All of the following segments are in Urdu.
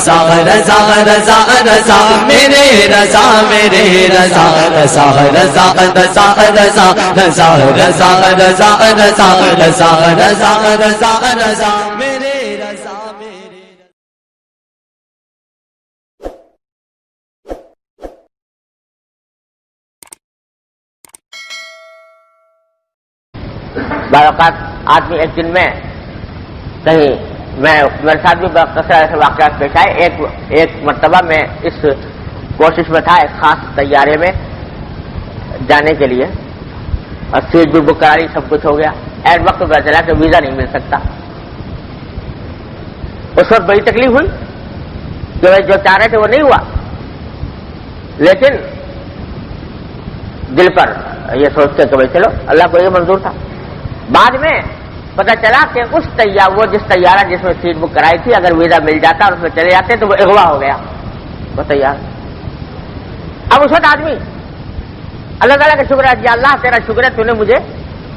رضا رضا رضا رضا میرے رضا میرے رضا رضا رضا رضا رضا رضا رضا رضا رضا رضا رضا رضا رضا میرے رضا میرے بعض اوقات آدمی ایک دن میں کہیں میرے ساتھ بھی کثرت ایسے واقعات پیش آئے. ایک مرتبہ میں اس کوشش میں تھا ایک خاص طیارے میں جانے کے لیے اور سیٹ بھی بک کرا لی, سب کچھ ہو گیا. ایٹ وقت پتا چلا کہ ویزا نہیں مل سکتا. اس وقت بڑی تکلیف ہوئی کہ جو چاہ رہے تھے وہ نہیں ہوا, لیکن دل پر یہ سوچتے کہ بھائی چلو اللہ کو یہ منظور تھا. بعد میں پتہ چلا کہ وہ جس طیارہ جس میں سیٹ بک کرائی تھی اگر ویزا مل جاتا اور اس میں چلے جاتے تو وہ اغوا ہو گیا وہ طیارہ. اب اس وقت آدمی اللہ تعالیٰ کا شکر ہے, یا اللہ تیرا شکر ہے تو نے مجھے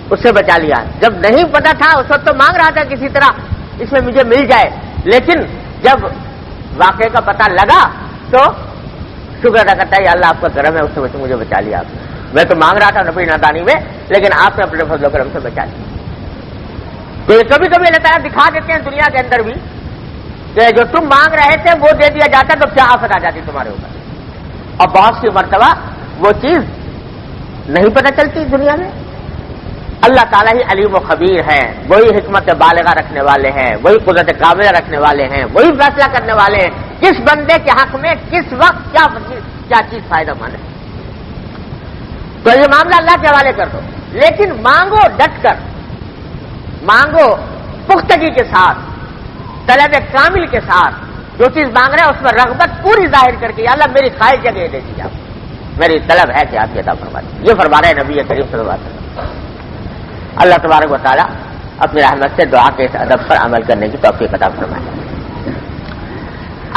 اس سے بچا لیا. جب نہیں پتا تھا اس وقت تو مانگ رہا تھا کسی طرح اس میں مجھے مل جائے, لیکن جب واقعے کا پتہ لگا تو شکر ادا کرتا ہے یا اللہ آپ کا کرم ہے, اس سے مجھے بچا لیا آپ نے. میں تو مانگ رہا تھا اپنی نادانی میں, لیکن آپ نے اپنے فضل و کرم سے بچا لیا. تو یہ کبھی کبھی اللہ تعالیٰ دکھا دیتے ہیں دنیا کے اندر بھی کہ جو تم مانگ رہے تھے وہ دے دیا جاتا تو کیا آفت آ جاتی تمہارے اوپر. اور بہت سی مرتبہ وہ چیز نہیں پتہ چلتی دنیا میں. اللہ تعالیٰ ہی علیم و خبیر ہے, وہی حکمت بالغہ رکھنے والے ہیں, وہی قدرت کاملہ رکھنے والے ہیں, وہی فیصلہ کرنے والے ہیں کس بندے کے حق میں کس وقت کیا چیز فائدہ مند ہے. تو یہ معاملہ اللہ کے حوالے کر دو, لیکن مانگو ڈٹ کر, مانگو پختگی کے ساتھ, طلب کامل کے ساتھ. جو چیز مانگ رہے ہیں اس میں رغبت پوری ظاہر کر کے یا اللہ میری خواہش جگہ دے دیجیے, آپ میری طلب ہے کہ آپ یہ عطا فرما دیں. یہ فرما رہے ہیں نبی کریم صلی اللہ علیہ وسلم. اللہ تبارک و تعالیٰ اپنی رحمت سے دعا کے اس ادب پر عمل کرنے کی توفیق عطا فرمائے.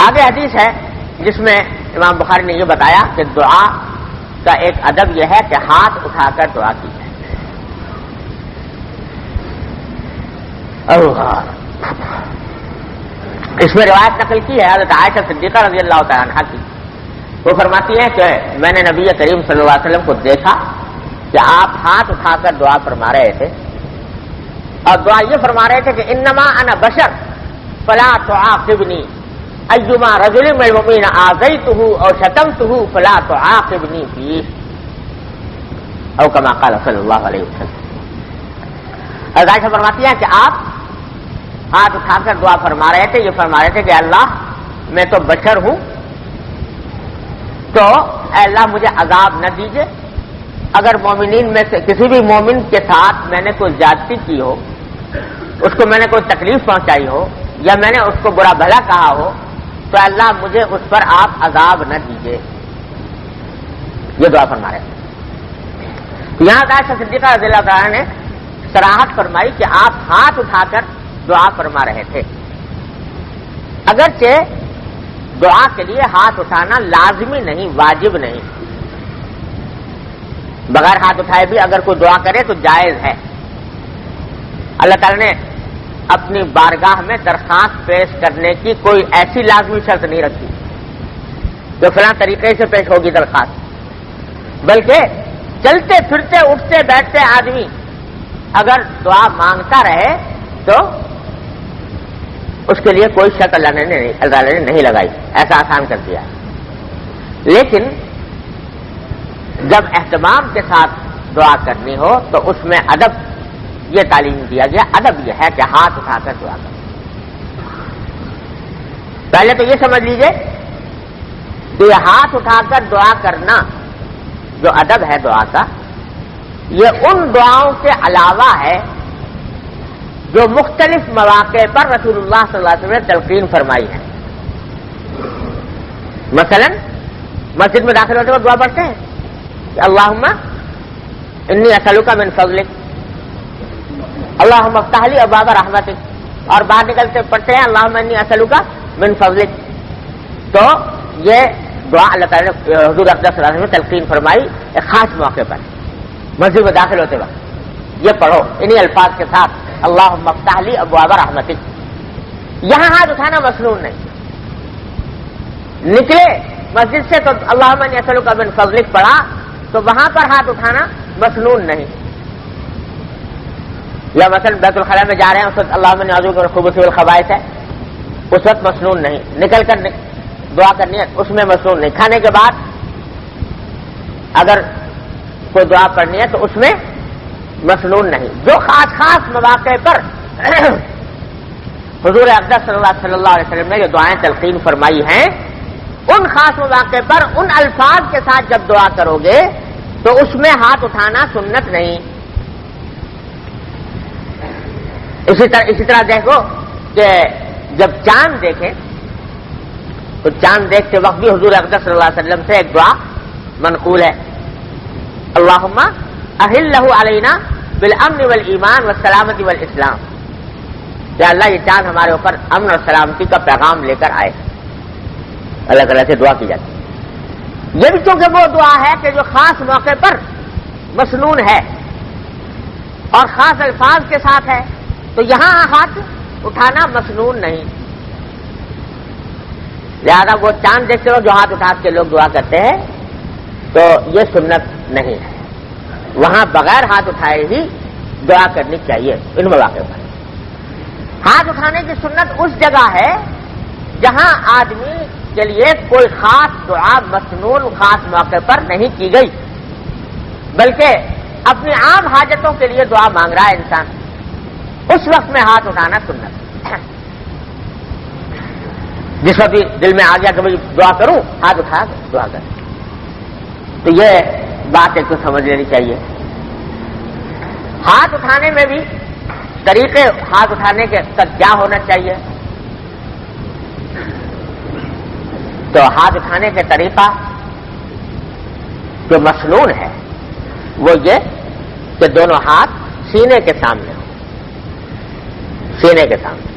آگے حدیث ہے جس میں امام بخاری نے یہ بتایا کہ دعا کا ایک ادب یہ ہے کہ ہاتھ اٹھا کر دعا کی جائے. اس میں روایت نقل کی ہے حضرت عائشہ صدیقہ رضی اللہ تعالیٰ عنہا کی. وہ فرماتی ہیں کہ میں نے نبی کریم صلی اللہ علیہ وسلم کو دیکھا کہ آپ ہاتھ اٹھا کر دعا فرما رہے تھے, اور دعا یہ فرما رہے تھے کہ انما انا بشر فلا تعاقبنی ایما رجل من المؤمنین آذیتہ او شتمتہ فلا تعاقبنی فیہ او کما قال صلی اللہ علیہ وسلم. حضرت عائشہ فرماتی ہیں کہ آپ ہاتھ اٹھا کر دعا فرما رہے تھے, یہ فرما رہے تھے کہ اللہ میں تو بشر ہوں, تو اے اللہ مجھے عذاب نہ دیجیے. اگر مومنین میں سے کسی بھی مومن کے ساتھ میں نے کوئی زیادتی کی ہو, اس کو میں نے کوئی تکلیف پہنچائی ہو, یا میں نے اس کو برا بھلا کہا ہو, تو اللہ مجھے اس پر آپ عذاب نہ دیجیے. یہ دعا فرما رہے تھے. یہاں عائشہ صدیقہ رضی اللہ تعالیٰ نے صراحت فرمائی کہ آپ ہاتھ اٹھا کر دعا فرما رہے تھے. اگرچہ دعا کے لیے ہاتھ اٹھانا لازمی نہیں, واجب نہیں, بغیر ہاتھ اٹھائے بھی اگر کوئی دعا کرے تو جائز ہے. اللہ تعالیٰ نے اپنی بارگاہ میں درخواست پیش کرنے کی کوئی ایسی لازمی شرط نہیں رکھی جو فلاں طریقے سے پیش ہوگی درخواست, بلکہ چلتے پھرتے اٹھتے بیٹھتے آدمی اگر دعا مانگتا رہے تو اس کے لیے کوئی شرط اللہ نے نہیں لگائی, ایسا آسان کر دیا. لیکن جب اہتمام کے ساتھ دعا کرنی ہو تو اس میں ادب یہ تعلیم دیا گیا. ادب یہ ہے کہ ہاتھ اٹھا کر دعا کرو. پہلے تو یہ سمجھ لیجئے کہ یہ ہاتھ اٹھا کر دعا کرنا جو ادب ہے دعا کا, یہ ان دعاؤں کے علاوہ ہے جو مختلف مواقع پر رسول اللہ صلی اللہ علیہ وسلم نے تلقین فرمائی ہے. مثلا مسجد میں داخل ہوتے وقت دعا پڑھتے ہیں کہ اللہم انی اسألک من فضلک, اللہم افتح لی ابواب رحمتک, اور باہر نکلتے پڑھتے ہیں اللہم انی اسألک من فضلک. تو یہ دعا اللہ تعالیٰ نے حضور اقدس صلی اللہ علیہ وسلم نے تلقین فرمائی ایک خاص موقع پر مسجد میں داخل ہوتے وقت. یہ پڑھو انہی الفاظ کے ساتھ اللہم افتح لی ابواب رحمتک. یہاں ہاتھ اٹھانا مسنون نہیں, نکلے مسجد سے تو اللہم انی اسألک من فضلک پڑھا تو وہاں پر ہاتھ اٹھانا مسنون نہیں. یا مثلا بیت الخلاء میں جا رہے ہیں اس وقت اللہم انی اعوذ بک من الخبث والخبائث ہے, اس وقت مسنون نہیں. نکل کر دعا کرنی ہے اس میں مسنون نہیں. کھانے کے بعد اگر کوئی دعا پڑھنی ہے تو اس میں مسنون نہیں. جو خاص مواقع پر حضور اقدس صلی اللہ علیہ وسلم نے جو دعائیں تلقین فرمائی ہیں ان خاص مواقع پر ان الفاظ کے ساتھ جب دعا کرو گے تو اس میں ہاتھ اٹھانا سنت نہیں. اسی طرح دیکھو کہ جب چاند دیکھیں تو چاند دیکھتے وقت بھی حضور اقدس صلی اللہ علیہ وسلم سے ایک دعا منقول ہے, اللہم احلہ علینا بالامن والایمان والسلامت والاسلام. کہ اللہ یہ چاند ہمارے اوپر امن اور سلامتی کا پیغام لے کر آئے. اللہ تعالیٰ سے دعا کی جاتی ہے. یہ بھی چونکہ وہ دعا ہے کہ جو خاص موقع پر مسنون ہے اور خاص الفاظ کے ساتھ ہے, تو یہاں ہاتھ اٹھانا مسنون نہیں. لہذا وہ چاند دیکھتے ہو جو ہاتھ اٹھا کے لوگ دعا کرتے ہیں تو یہ سنت نہیں ہے. وہاں بغیر ہاتھ اٹھائے ہی دعا کرنی چاہیے. ان مواقع پر ہاتھ اٹھانے کی سنت اس جگہ ہے جہاں آدمی کے لیے کوئی خاص دعا مسنون خاص موقع پر نہیں کی گئی, بلکہ اپنی عام حاجتوں کے لیے دعا مانگ رہا ہے انسان, اس وقت میں ہاتھ اٹھانا سنت. جس وقت بھی دل میں آ گیا کہ بھائی دعا کروں, ہاتھ اٹھا دعا کر. تو یہ بات ایک تو سمجھ لینی چاہیے. ہاتھ اٹھانے میں بھی طریقے ہاتھ اٹھانے کے تک کیا ہونا چاہیے. تو ہاتھ اٹھانے کے طریقہ جو مسنون ہے وہ یہ کہ دونوں ہاتھ سینے کے سامنے ہوں. سینے کے سامنے.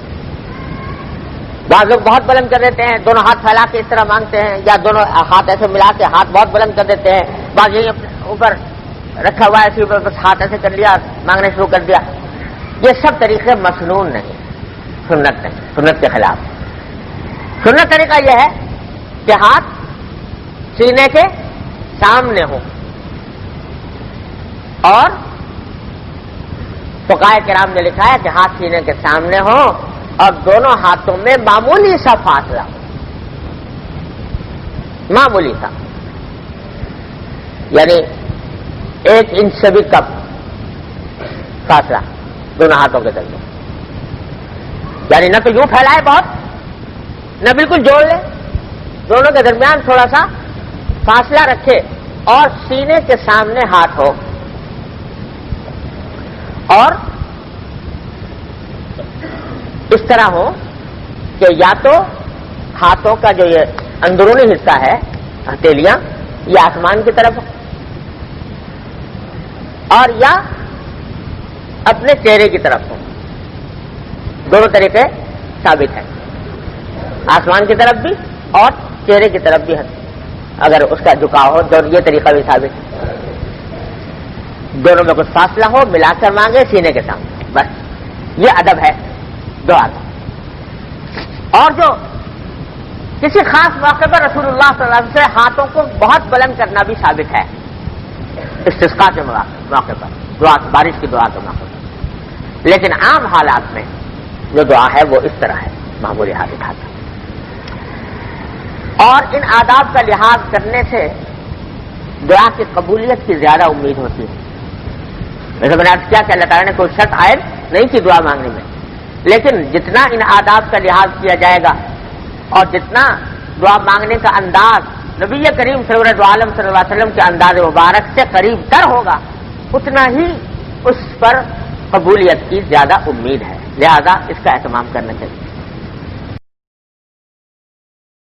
بعض لوگ بہت بلند کر دیتے ہیں, دونوں ہاتھ پھیلا کے اس طرح مانگتے ہیں, یا دونوں ہاتھ ایسے ملا کے ہاتھ بہت بلند کر دیتے ہیں. بعض یہی اپنے اوپر رکھا ہوا ہے اسی اوپر بس ہاتھ ایسے کر لیا, مانگنے شروع کر دیا. یہ سب طریقے مسنون نہیں, سنت نہیں, سنت کے خلاف. سنت طریقہ یہ ہے کہ ہاتھ سینے کے سامنے ہوں اور فقہائے کرام نے لکھا ہے کہ ہاتھ سینے کے سامنے ہوں اور دونوں ہاتھوں میں معمولی سا فاصلہ ہو, معمولی سا, یعنی 1 انچ سے بھی کم فاصلہ دونوں ہاتھوں کے درمیان. یعنی نہ تو یوں پھیلائے بہت, نہ بالکل جوڑ لے, دونوں کے درمیان تھوڑا سا فاصلہ رکھے اور سینے کے سامنے ہاتھ ہو. اور اس طرح ہو کہ یا تو ہاتھوں کا جو یہ اندرونی حصہ ہے ہتھیلیاں یہ آسمان کی طرف ہو, اور یا اپنے چہرے کی طرف ہو. دونوں طریقے ثابت ہیں, آسمان کی طرف بھی اور چہرے کی طرف بھی. اگر اس کا جھکاؤ ہو تو یہ طریقہ بھی ثابت ہے. دونوں میں کچھ فاصلہ ہو, ملا کر مانگے سینے کے سامنے, بس یہ ادب ہے دعا کا. اور جو کسی خاص موقع پر رسول اللہ صلی اللہ علیہ وسلم سے ہاتھوں کو بہت بلند کرنا بھی ثابت ہے, استسقاء کے موقع پر, دعا بارش کی دعا کے موقع پر. لیکن عام حالات میں جو دعا ہے وہ اس طرح ہے, معمولی ہاتھ اٹھاتا. اور ان آداب کا لحاظ کرنے سے دعا کی قبولیت کی زیادہ امید ہوتی ہے. ویسے میں نے عرض کیا کہ اللہ تعالیٰ نے کوئی شرط عائد نہیں کی دعا مانگنے میں, لیکن جتنا ان آداب کا لحاظ کیا جائے گا اور جتنا دعا مانگنے کا انداز نبی کریم سرورت عالم صلی اللہ علیہ وسلم کے انداز مبارک سے قریب تر ہوگا, اتنا ہی اس پر قبولیت کی زیادہ امید ہے. لہذا اس کا اہتمام کرنا چاہیے.